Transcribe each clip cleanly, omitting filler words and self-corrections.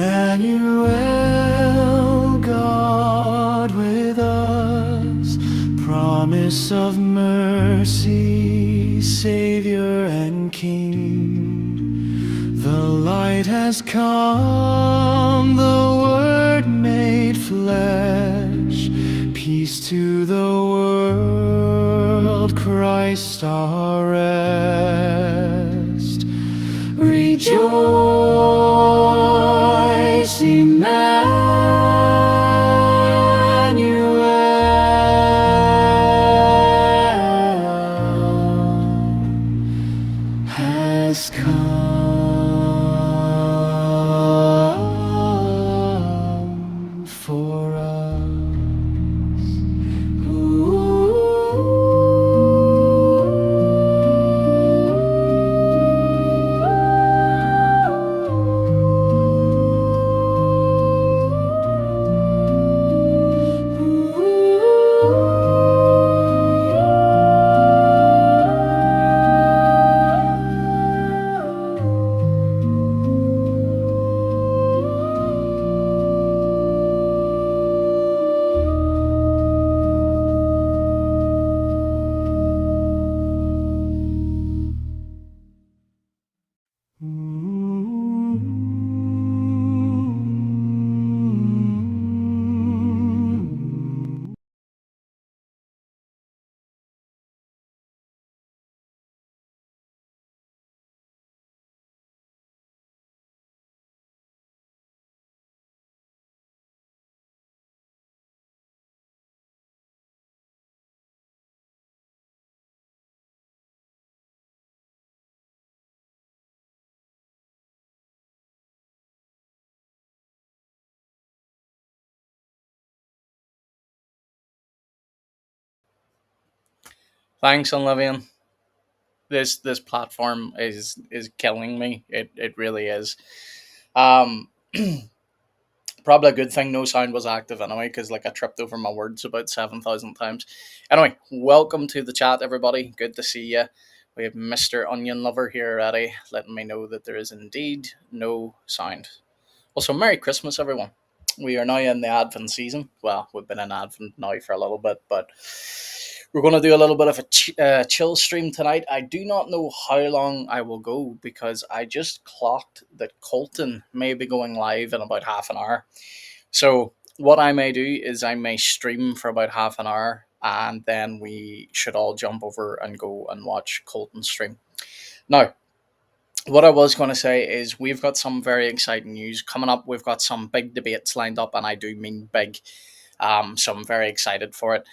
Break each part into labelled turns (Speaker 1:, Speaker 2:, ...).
Speaker 1: Emmanuel, God with us, promise of mercy, Savior and King. The light has come, the Word made flesh, peace to the world, Christ our rest. Rejoice, Emmanuel has come for us.
Speaker 2: Thanks, Olivian. This platform is killing me. It really is. Um, Probably a good thing no sound was active anyway, because like I tripped over my words about 7,000 times. Anyway, welcome to the chat, everybody. Good to see you. We have Mr. Onion Lover here already, letting me know that there is indeed no sound. Also, Merry Christmas, everyone. We are now in the Advent season. Well, we've been in Advent now for a little bit, but we're going to do a little bit of a chill stream tonight. I do not know how long I will go because I just clocked that Colton may be going live in about half an hour. So, what I may do is I may stream for about half an hour and then we should all jump over and go and watch Colton stream. Now, what I was going to say is we've got some very exciting news coming up. We've got some big debates lined up, and I do mean big. So I'm very excited for it.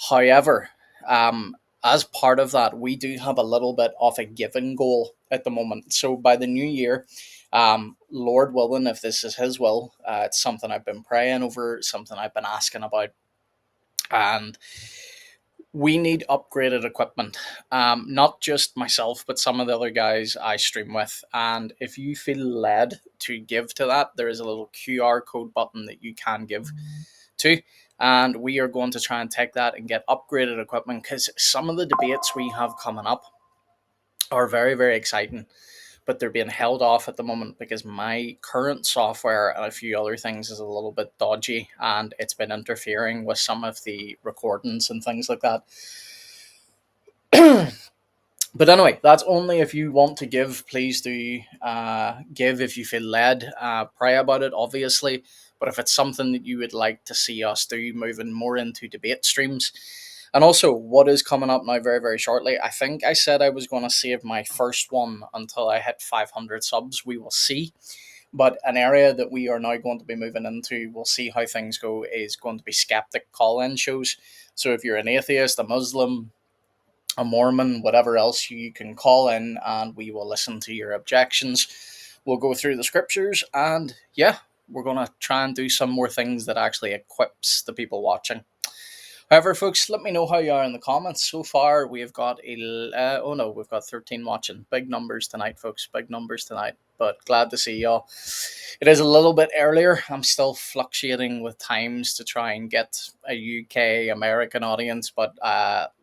Speaker 2: However, as part of that, we do have a little bit of a given goal at the moment. So by the new year, Lord willing, if this is His will, it's something I've been praying over, something I've been asking about, and we need upgraded equipment. Not just myself, but some of the other guys I stream with. And if you feel led to give to that, there is a little QR code button that you can give to. And we are going to try and take that and get upgraded equipment because some of the debates we have coming up are very, very exciting. But they're being held off at the moment because my current software and a few other things is a little bit dodgy and it's been interfering with some of the recordings and things like that. But anyway, that's only if you want to give. Please do give if you feel led. Pray about it, obviously. But if it's something that you would like to see us do, moving more into debate streams. And also, what is coming up now very, very shortly, I think I said I was going to save my first one until I hit 500 subs. We will see. But an area that we are now going to be moving into, we'll see how things go, is going to be skeptic call in shows. So if you're an atheist, a Muslim, a Mormon, whatever else, you can call in and we will listen to your objections. We'll go through the scriptures and yeah, we're going to try and do some more things that actually equips the people watching. However, folks, let me know how you are in the comments. So far, we've got we've got 13 watching. Big numbers tonight, folks. Big numbers tonight. But glad to see y'all. It is a little bit earlier. I'm still fluctuating with times to try and get a UK American audience. But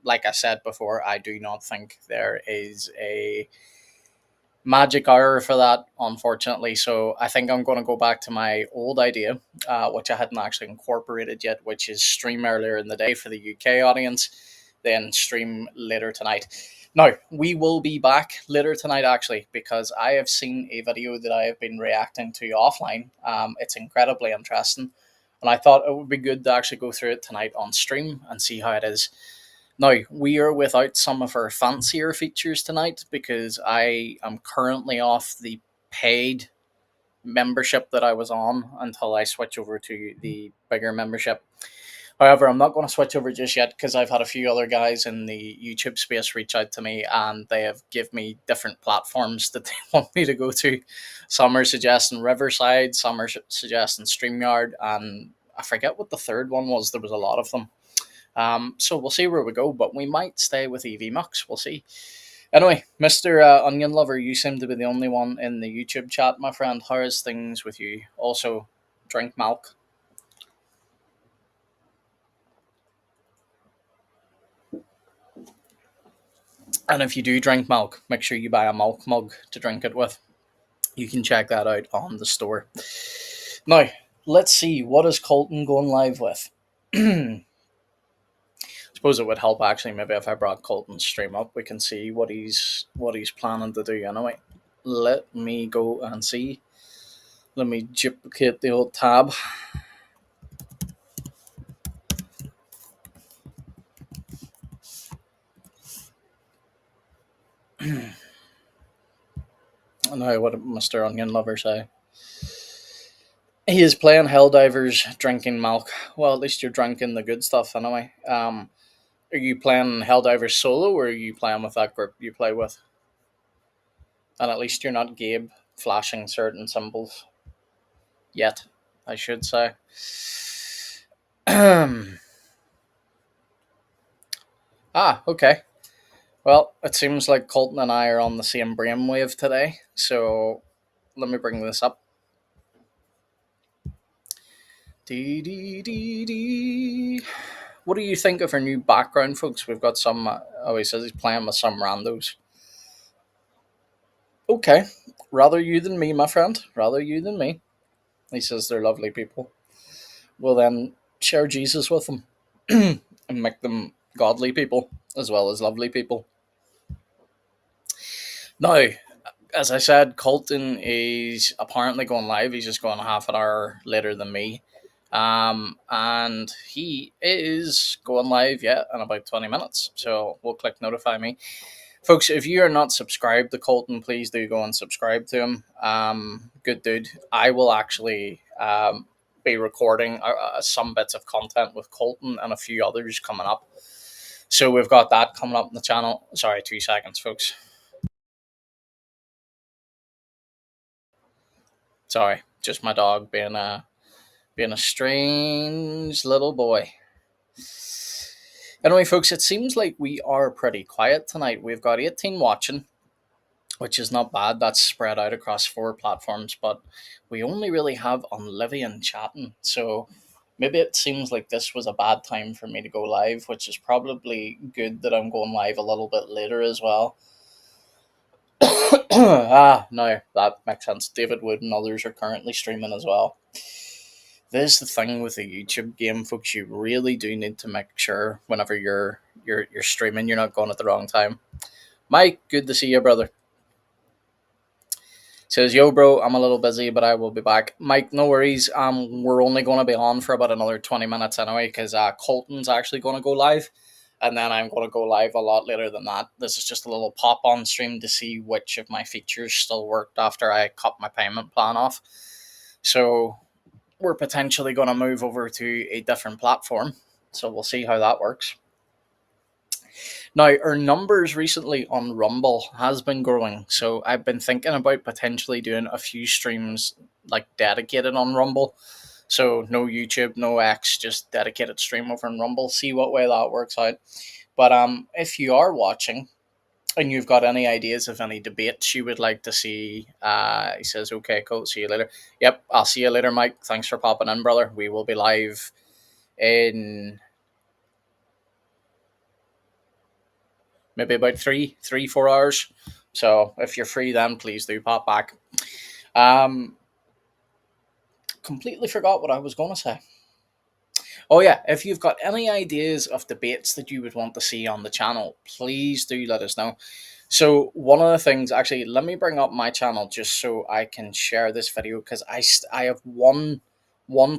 Speaker 2: like I said before, I do not think there is a magic hour for that, unfortunately. So I think I'm going to go back to my old idea, which I hadn't actually incorporated yet, which is stream earlier in the day for the UK audience, then stream later tonight. Now, we will be back later tonight, actually, because I have seen a video that I have been reacting to offline. It's incredibly interesting. And I thought it would be good to actually go through it tonight on stream and see how it is. Now, we are without some of our fancier features tonight because I am currently off the paid membership that I was on until I switch over to the bigger membership. However, I'm not going to switch over just yet because I've had a few other guys in the YouTube space reach out to me and they have given me different platforms that they want me to go to. Some are suggesting Riverside, some are suggesting StreamYard, and I forget what the third one was. There was a lot of them. So we'll see where we go, but we might stay with EV Mux. We'll see. Anyway, Mr. Onion Lover, you seem to be the only one in the YouTube chat, my friend. How is things with you? Also, drink milk. And if you do drink milk, make sure you buy a milk mug to drink it with. You can check that out on the store. Now, let's see, what is Colton going live with? I suppose it would help actually maybe if I brought Colton's stream up. We can see what he's planning to do anyway. Let me go and see. Let me duplicate the old tab. Now, what did Mr. Onion Lover say? He is playing Helldivers, drinking milk. Well, at least you're drinking the good stuff anyway. Are you playing Helldivers solo or are you playing with that group you play with? And at least you're not Gabe flashing certain symbols. Yet, I should say. Okay. Well, it seems like Colton and I are on the same brainwave today, so let me bring this up. Dee, dee, dee, dee. What do you think of our new background, folks? We've got some. Oh, he says he's playing with some randos. Okay, rather you than me, my friend. Rather you than me. He says they're lovely people. We'll then share Jesus with them and make them godly people as well as lovely people. Now, as I said, Colton is apparently going live. He's just going half an hour later than me. And he is going live, in about 20 minutes. So we'll click notify me. Folks, if you are not subscribed to Colton, please do go and subscribe to him. Good dude. I will actually be recording some bits of content with Colton and a few others coming up. So we've got that coming up in the channel. Sorry, 2 seconds, folks. Sorry, just my dog being a strange little boy. Anyway, folks, it seems like we are pretty quiet tonight. We've got 18 watching, which is not bad. That's spread out across 4 platforms, but we only really have Onlivian chatting. So maybe it seems like this was a bad time for me to go live, which is probably good that I'm going live a little bit later as well. No, that makes sense. David Wood and others are currently streaming as well. This is the thing with a YouTube game, folks. You really do need to make sure whenever you're streaming, you're not going at the wrong time. Mike, good to see you, brother. Says, yo, bro, I'm a little busy, but I will be back. Mike, no worries. We're only going to be on for about another 20 minutes anyway, because Colton's actually going to go live, and then I'm going to go live a lot later than that. This is just a little pop-on stream to see which of my features still worked after I cut my payment plan off. So we're potentially going to move over to a different platform, so we'll see how that works. Now, our numbers recently on Rumble has been growing, so I've been thinking about potentially doing a few streams like dedicated on Rumble. So no YouTube, no X, just dedicated stream over on Rumble. See what way that works out. But if you are watching and you've got any ideas of any debates you would like to see, he says, okay, cool, see you later. Yep, I'll see you later, Mike. Thanks for popping in, brother. We will be live in maybe about 4 hours. So if you're free, then please do pop back. Um, Completely forgot what I was going to say. Oh yeah, if you've got any ideas of debates that you would want to see on the channel, please do let us know. So one of the things, actually, let me bring up my channel just so I can share this video because I have one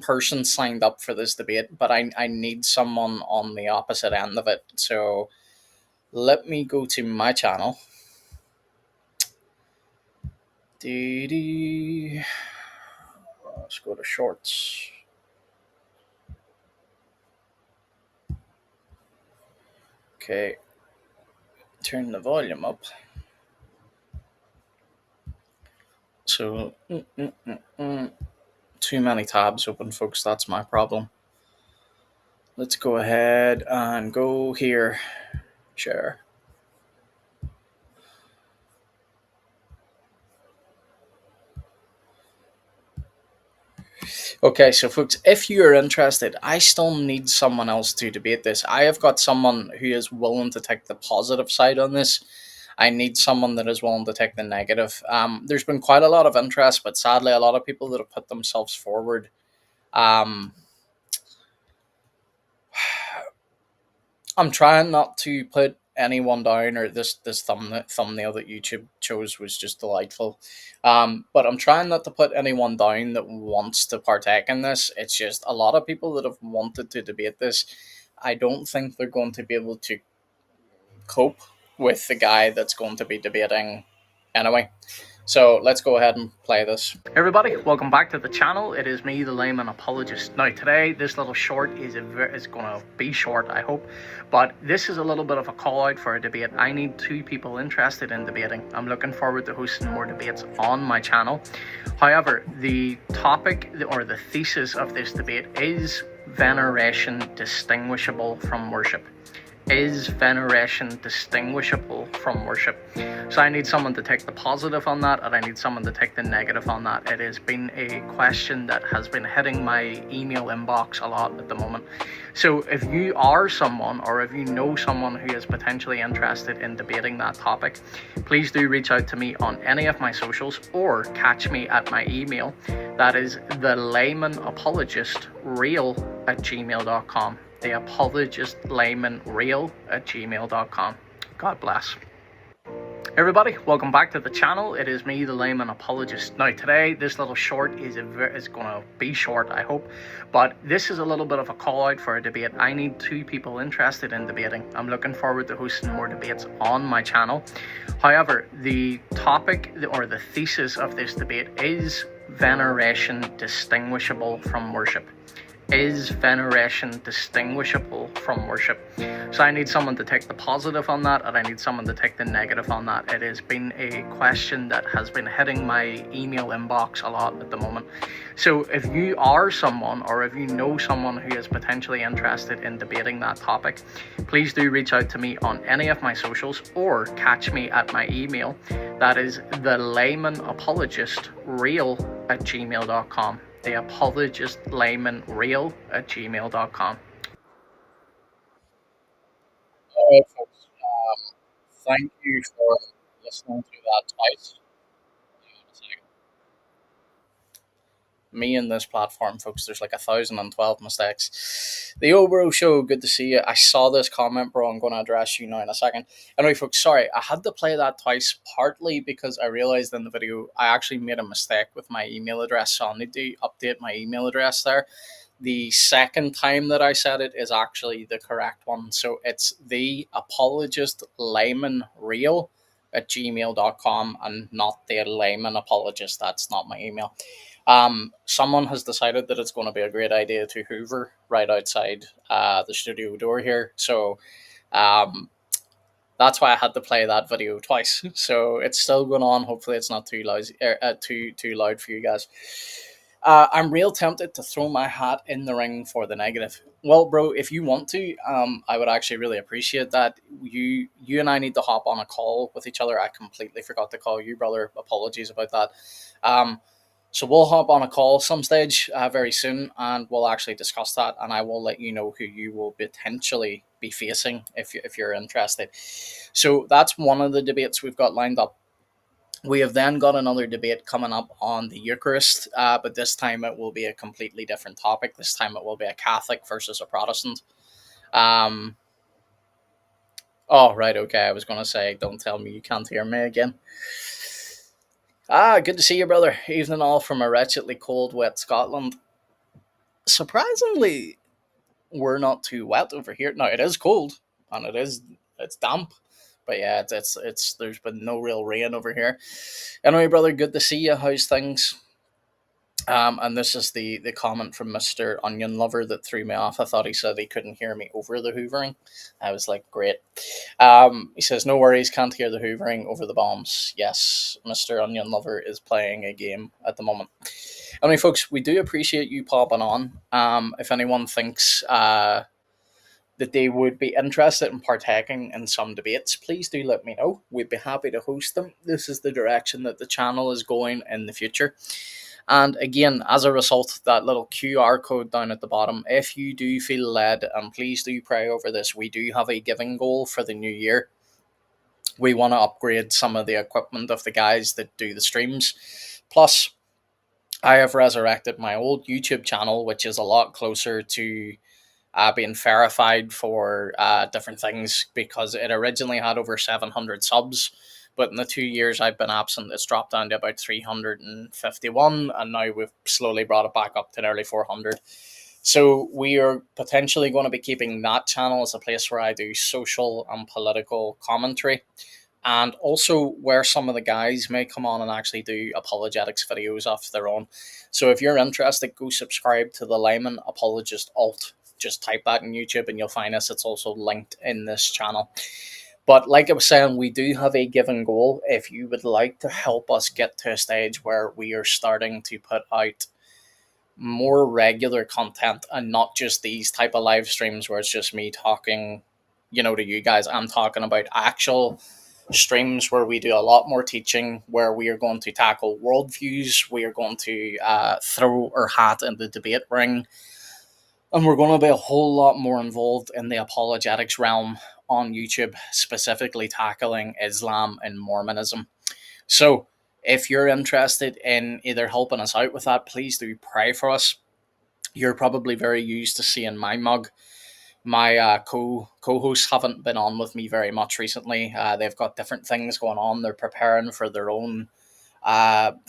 Speaker 2: person signed up for this debate, but I need someone on the opposite end of it. So let me go to my channel. Dee. Let's go to shorts. Okay, turn the volume up. So too many tabs open, folks. That's my problem. Let's go ahead and go here. Share. Okay, so folks, if you are interested, I still need someone else to debate this. I have got someone who is willing to take the positive side on this. I need someone that is willing to take the negative. There's been quite a lot of interest, but sadly, a lot of people that have put themselves forward. Um, I'm trying not to put anyone down, or this thumbnail that YouTube chose was just delightful. But I'm trying not to put anyone down that wants to partake in this. It's just a lot of people that have wanted to debate this. I don't think they're going to be able to cope with the guy that's going to be debating anyway. So let's go ahead and play this. Hey everybody, welcome back to the channel. It is me, the layman apologist. Now today, this little short is going to be short, I hope, but this is a little bit of a call out for a debate. I need two people interested in debating. I'm looking forward to hosting more debates on my channel. However, the topic or the thesis of this debate is veneration distinguishable from worship. Is veneration distinguishable from worship? So I need someone to take the positive on that, and I need someone to take the negative on that. It has been a question that has been hitting my email inbox a lot at the moment. So if you are someone, or if you know someone who is potentially interested in debating that topic, please do reach out to me on any of my socials or catch me at my email. That is thelaymanapologistreal@gmail.com. The apologist layman real@gmail.com. God bless. Everybody, welcome back to the channel. It is me, the layman apologist. Now today, this little short is going to be short, I hope, but this is a little bit of a call out for a debate. I need two people interested in debating. I'm looking forward to hosting more debates on my channel. However, the topic or the thesis of this debate is veneration distinguishable from worship. Is veneration distinguishable from worship? So I need someone to take the positive on that, and I need someone to take the negative on that. It has been a question that has been hitting my email inbox a lot at the moment. So if you are someone, or if you know someone who is potentially interested in debating that topic, please do reach out to me on any of my socials or catch me at my email. That is thelaymanapologistreal@gmail.com. The apologist layman real@gmail.com. All right, folks. Thank you for listening to that twice. Me and this platform, folks, there's like 1,012 mistakes. The Obro Show, good to see you. I saw this comment, bro. I'm going to address you now in a second. Anyway, folks, sorry, I had to play that twice, partly because I realized in the video I actually made a mistake with my email address, so I'll need to update my email address there. The second time that I said it is actually the correct one. So it's the apologist layman real@gmail.com and not the layman apologist. That's not my email. Someone has decided that it's going to be a great idea to hoover right outside the studio door here. So um, that's why I had to play that video twice. So it's still going on. Hopefully, it's not too loud, too loud for you guys. I'm real tempted to throw my hat in the ring for the negative. Well, bro, if you want to, I would actually really appreciate that. You and I need to hop on a call with each other. I completely forgot to call you, brother. Apologies about that. Um, so we'll hop on a call some stage very soon, and we'll actually discuss that. And I will let you know who you will potentially be facing if you're interested. So that's one of the debates we've got lined up. We have then got another debate coming up on the Eucharist, but this time it will be a completely different topic. This time it will be a Catholic versus a Protestant. Um, oh, right, okay. I was going to say, don't tell me you can't hear me again. Good to see you, brother. Evening all from a wretchedly cold, wet Scotland. Surprisingly, we're not too wet over here. Now it is cold and it's damp, but yeah, it's there's been no real rain over here. Anyway, brother, good to see you. How's things? And this is the comment from Mr. Onion Lover that threw me off. I thought he said he couldn't hear me over the hoovering. I was like, great. He says, no worries, can't hear the hoovering over the bombs. Yes, Mr. Onion Lover is playing a game at the moment. Anyway, folks, we do appreciate you popping on. If anyone thinks that they would be interested in partaking in some debates, please do let me know. We'd be happy to host them. This is the direction that the channel is going in the future. And again, as a result, that little QR code down at the bottom, if you do feel led, and please do pray over this, we do have a giving goal for the new year. We want to upgrade some of the equipment of the guys that do the streams. Plus, I have resurrected my old YouTube channel, which is a lot closer to being verified for different things, because it originally had over 700 subs. But in the 2 years I've been absent, it's dropped down to about 351, and now we've slowly brought it back up to nearly 400. So we are potentially going to be keeping that channel as a place where I do social and political commentary, and also where some of the guys may come on and actually do apologetics videos of their own. So if you're interested, go subscribe to the Layman Apologist Alt. Just type that in YouTube and you'll find us. It's also linked in this channel. But like I was saying, we do have a given goal. If you would like to help us get to a stage where we are starting to put out more regular content and not just these type of live streams where it's just me talking, to you guys. I'm talking about actual streams where we do a lot more teaching, where we are going to tackle worldviews, we are going to throw our hat in the debate ring, and we're going to be a whole lot more involved in the apologetics realm on YouTube, specifically tackling Islam and Mormonism. So if you're interested in either helping us out with that, please do pray for us. You're probably very used to seeing my mug. My co-hosts haven't been on with me very much recently. They've got different things going on. They're preparing for their own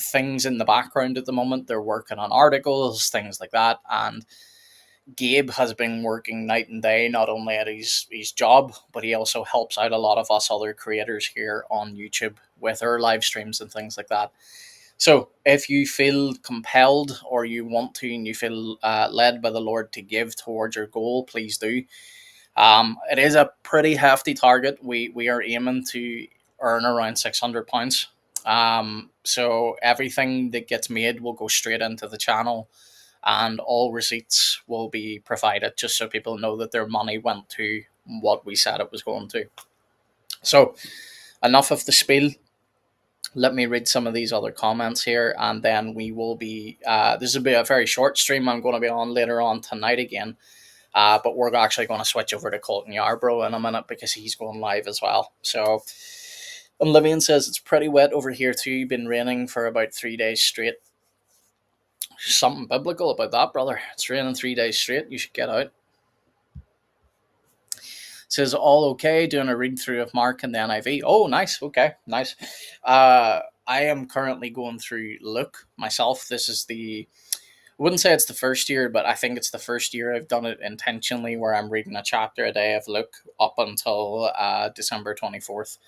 Speaker 2: things in the background at the moment. They're working on articles, things like that. And Gabe has been working night and day, not only at his job, but he also helps out a lot of us other creators here on YouTube with our live streams and things like that. So if you feel compelled, or you want to, and you feel led by the Lord to give towards your goal, please do. It is a pretty hefty target. We are aiming to earn around £600. So everything that gets made will go straight into the channel, and all receipts will be provided, just so people know that their money went to what we said it was going to. So enough of the spiel. Let me read some of these other comments here, and then we will be this will be a very short stream. I'm going to be on later on tonight again, but we're actually going to switch over to Colton Yarbrough in a minute because he's going live as well. So Livian says it's pretty wet over here too. Been raining for about 3 days straight. Something biblical about that, brother. It's raining 3 days straight. You should get out. Says all okay, doing a read through of Mark and the NIV. Oh, nice. Okay, nice. I am currently going through Luke myself. This is I wouldn't say it's the first year, but I think it's the first year I've done it intentionally, where I'm reading a chapter a day of Luke up until December 24th.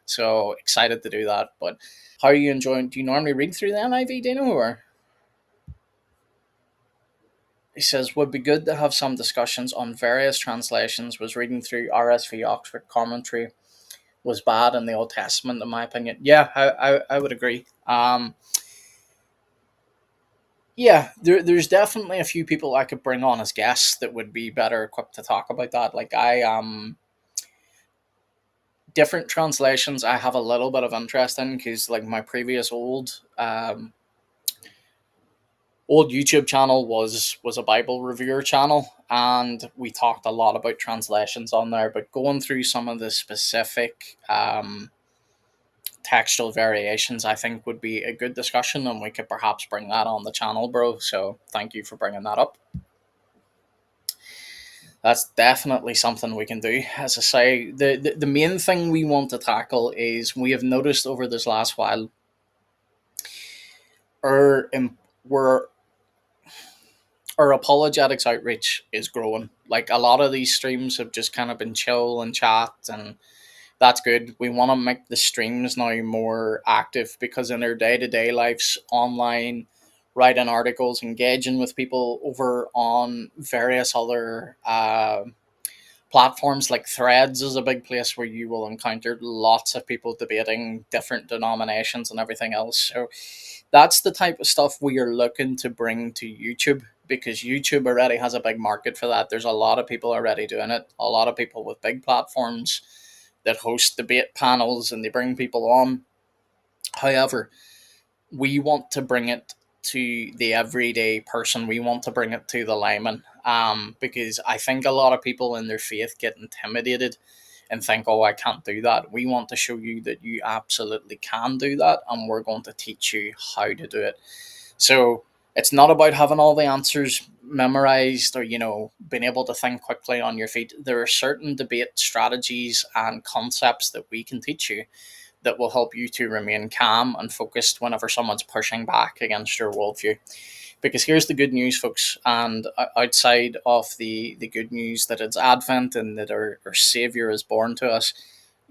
Speaker 2: So excited to do that. But how are you enjoying? Do you normally read through the NIV, Dino, or? He says, would be good to have some discussions on various translations. Was reading through RSV Oxford commentary was bad in the Old Testament, in my opinion. Yeah, I would agree. Yeah, there's definitely a few people I could bring on as guests that would be better equipped to talk about that. Like different translations I have a little bit of interest in, because like my previous old YouTube channel was a Bible reviewer channel, and we talked a lot about translations on there. But going through some of the specific textual variations, I think would be a good discussion, and we could perhaps bring that on the channel, bro. So thank you for bringing that up. That's definitely something we can do. As I say, the main thing we want to tackle is we have noticed over this last while, our we're our apologetics outreach is growing. Like a lot of these streams have just kind of been chill and chat, and that's good. We want to make the streams now more active because in their day to day lives online, writing articles, engaging with people over on various other platforms like Threads is a big place where you will encounter lots of people debating different denominations and everything else. So that's the type of stuff we are looking to bring to YouTube because YouTube already has a big market for that. There's a lot of people already doing it, a lot of people with big platforms that host debate panels and they bring people on. However, we want to bring it to the everyday person. We want to bring it to the layman. Because I think a lot of people in their faith get intimidated and think, oh, I can't do that. We want to show you that you absolutely can do that, and we're going to teach you how to do it. So it's not about having all the answers memorized or, being able to think quickly on your feet. There are certain debate strategies and concepts that we can teach you that will help you to remain calm and focused whenever someone's pushing back against your worldview. Because here's the good news, folks, and outside of the good news that it's Advent and that our Savior is born to us,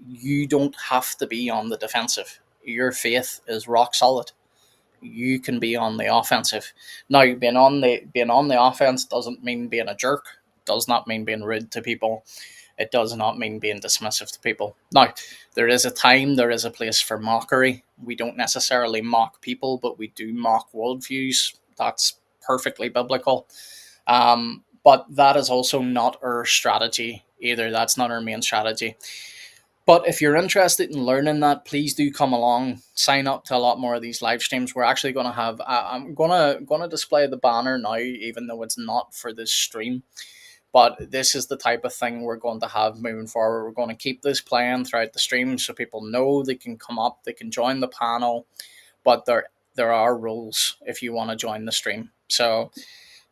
Speaker 2: you don't have to be on the defensive. Your faith is rock solid. You can be on the offensive. Now, being on the offense doesn't mean being a jerk. Does not mean being rude to people. It does not mean being dismissive to people. Now, there is a time, there is a place for mockery. We don't necessarily mock people, but we do mock worldviews. That's perfectly biblical. But that is also not our strategy either. That's not our main strategy. But if you're interested in learning that, please do come along. Sign up to a lot more of these live streams. We're actually going to have. I'm gonna display the banner now, even though it's not for this stream. But this is the type of thing we're going to have moving forward. We're going to keep this playing throughout the stream so people know they can come up, they can join the panel, but there are rules if you want to join the stream. So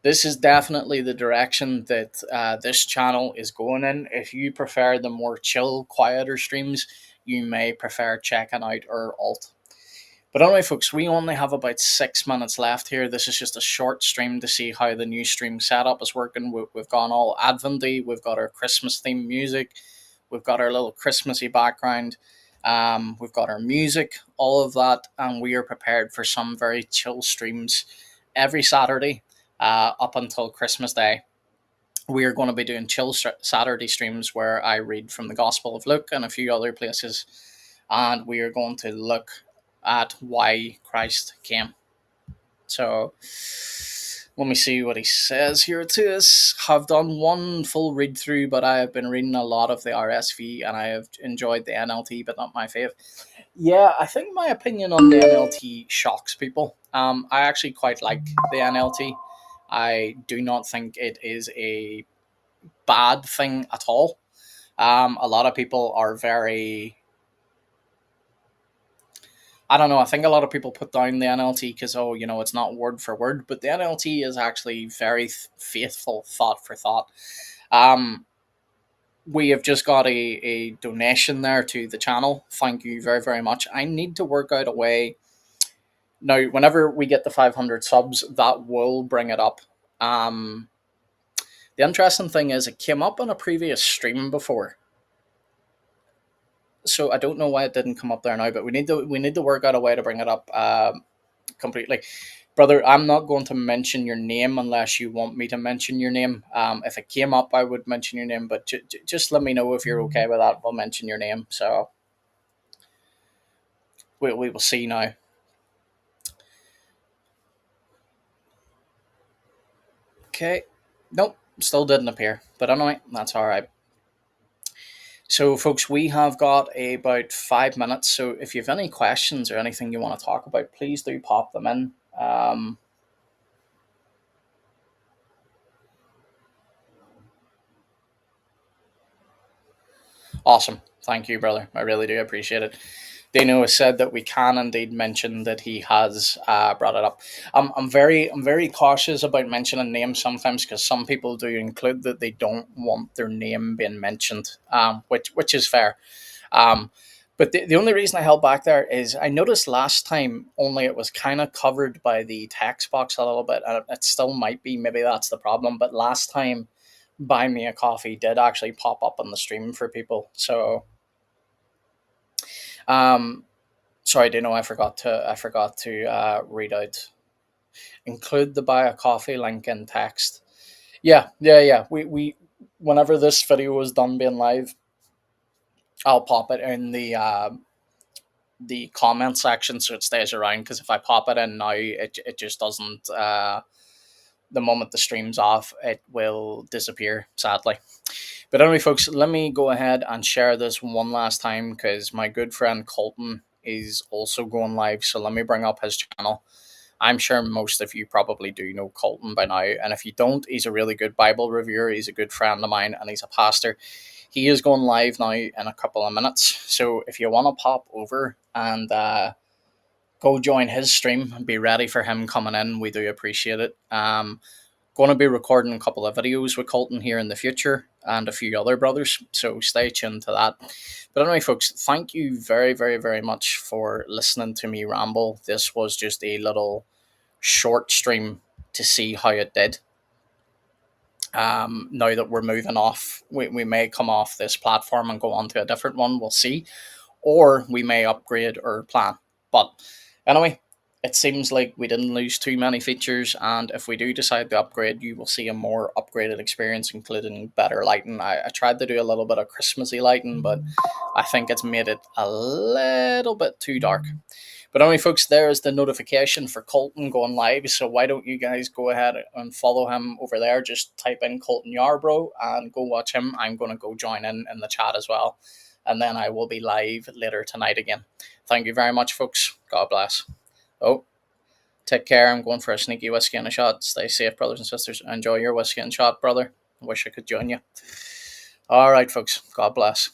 Speaker 2: this is definitely the direction that this channel is going in. If you prefer the more chill, quieter streams, you may prefer checking out our alt. But anyway, folks, we only have about 6 minutes left here. This is just a short stream to see how the new stream setup is working. We've gone all Adventy. We've got our Christmas themed music. We've got our little Christmassy background. We've got our music, all of that, and we are prepared for some very chill streams every Saturday up until Christmas Day. We are going to be doing chill Saturday streams where I read from the Gospel of Luke and a few other places, and we are going to look at why Christ came. So let me see what he says here to us. Have done one full read through, but I have been reading a lot of the RSV and I have enjoyed the NLT, but not my fave. Yeah, I think my opinion on the NLT shocks people. I actually quite like the NLT. I do not think it is a bad thing at all. A lot of people are very, I don't know. I think a lot of people put down the NLT because, oh, it's not word for word, but the NLT is actually very faithful, thought for thought. Um, we have just got a donation there to the channel. Thank you very, very much. I need to work out a way. Now, whenever we get the 500 subs, that will bring it up. Um, the interesting thing is, it came up on a previous stream before, so I don't know why it didn't come up there now. But we need to work out a way to bring it up completely. Brother, I'm not going to mention your name unless you want me to mention your name. If it came up, I would mention your name, but just let me know if you're okay with that. We'll mention your name. So we will see now. Okay. Nope, still didn't appear. But anyway, that's all right. So, folks, we have got about 5 minutes. So, if you have any questions or anything you want to talk about, please do pop them in. Awesome. Thank you, brother. I really do appreciate it. Dano has said that we can indeed mention that he has brought it up. I'm very cautious about mentioning names sometimes because some people do include that they don't want their name being mentioned, which is fair. Um, but the only reason I held back there is I noticed last time only it was kind of covered by the text box a little bit, and it still might be. Maybe that's the problem. But last time, Buy Me a Coffee did actually pop up on the stream for people. So, um, sorry, do you know I forgot to read out include the Buy a Coffee link in text. Yeah. We whenever this video was done being live, I'll pop it in the comment section so it stays around because if I pop it in now, it just doesn't. The moment the stream's off, it will disappear, sadly. But anyway, folks, let me go ahead and share this one last time because my good friend Colton is also going live. So let me bring up his channel. I'm sure most of you probably do know Colton by now. And if you don't, he's a really good Bible reviewer. He's a good friend of mine and he's a pastor. He is going live now in a couple of minutes. So if you want to pop over and go join his stream and be ready for him coming in, we do appreciate it. Going to be recording a couple of videos with Colton here in the future and a few other brothers. So stay tuned to that. But anyway, folks, thank you very, very, very much for listening to me ramble. This was just a little short stream to see how it did. Now that we're moving off, we may come off this platform and go on to a different one. We'll see. Or we may upgrade or plan. But anyway, it seems like we didn't lose too many features. And if we do decide to upgrade, you will see a more upgraded experience, including better lighting. I tried to do a little bit of Christmassy lighting, but I think it's made it a little bit too dark. But anyway, folks, there is the notification for Colton going live. So why don't you guys go ahead and follow him over there? Just type in Colton Yarbrough and go watch him. I'm going to go join in the chat as well. And then I will be live later tonight again. Thank you very much, folks. God bless. Oh, take care. I'm going for a sneaky whiskey and a shot. Stay safe, brothers and sisters. Enjoy your whiskey and shot, brother. I wish I could join you. All right, folks. God bless.